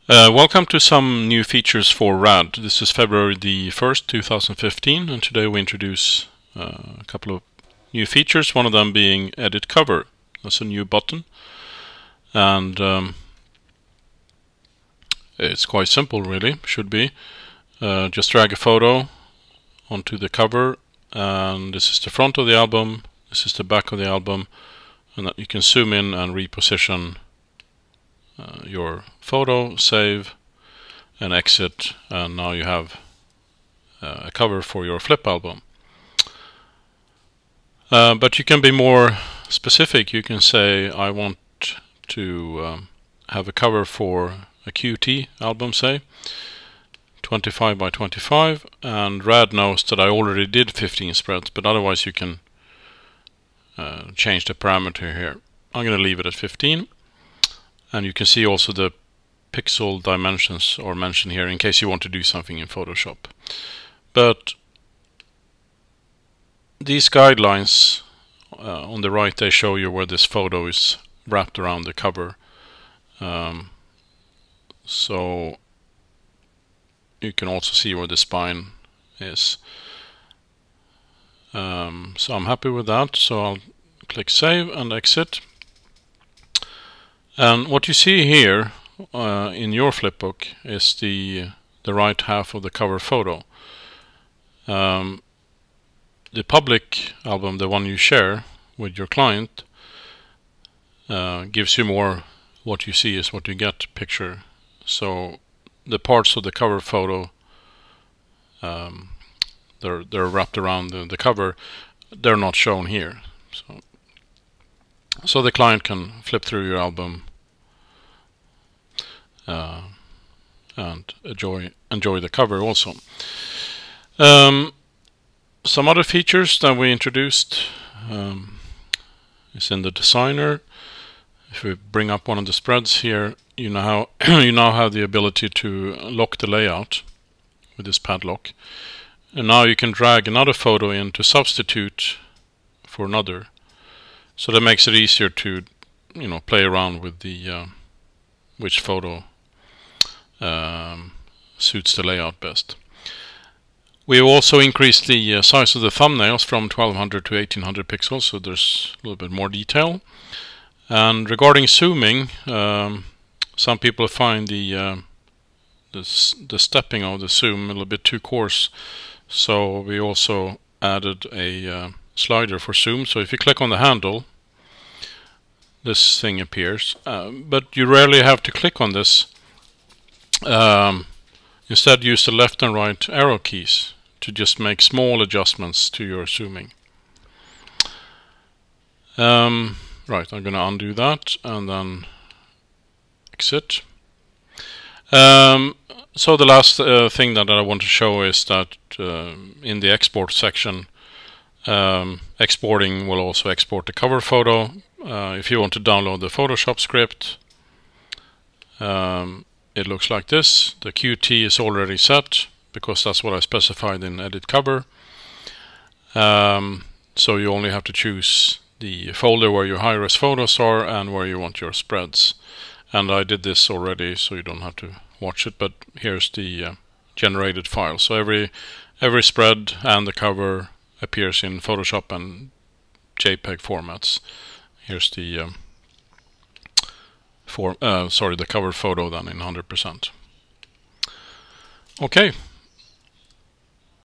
Welcome to some new features for RAD. This is February the 1st, 2015, and today we introduce a couple of new features, one of them being Edit Cover. That's a new button, and it's quite simple really, should be. Just drag a photo onto the cover, and this is the front of the album, this is the back of the album, and that you can zoom in and reposition your photo, save and exit, and now you have a cover for your flip album. But you can be more specific. You can say I want to have a cover for a QT album, say 25 by 25, and RAD knows that I already did 15 spreads, but otherwise you can change the parameter here. I'm going to leave it at 15. And you can see also the pixel dimensions are mentioned here in case you want to do something in Photoshop. But these guidelines on the right, they show you where this photo is wrapped around the cover. So you can also see where the spine is. So I'm happy with that. So I'll click Save and Exit. And what you see here in your flipbook is the right half of the cover photo. The public album, the one you share with your client, gives you more what you see is what you get picture. So the parts of the cover photo, they're wrapped around the cover, they're not shown here. So the client can flip through your album and enjoy the cover also. Some other features that we introduced is in the designer. If we bring up one of the spreads here, you now have the ability to lock the layout with this padlock, and now you can drag another photo in to substitute for another. So that makes it easier to, play around with the which photo suits the layout best. We also increased the size of the thumbnails from 1200 to 1800 pixels, so there's a little bit more detail. And regarding zooming, some people find the stepping of the zoom a little bit too coarse, so we also added a slider for zoom. So if you click on the handle, this thing appears, but you rarely have to click on this. Instead, use the left and right arrow keys to just make small adjustments to your zooming. Right, I'm going to undo that and then exit. So the last thing that I want to show is that in the export section, exporting will also export the cover photo. If you want to download the Photoshop script, it looks like this. The QT is already set because that's what I specified in Edit Cover. So you only have to choose the folder where your high-res photos are and where you want your spreads. And I did this already, so you don't have to watch it. But here's the generated file. So every spread and the cover appears in Photoshop and JPEG formats. Here's the the cover photo then in 100%. Okay.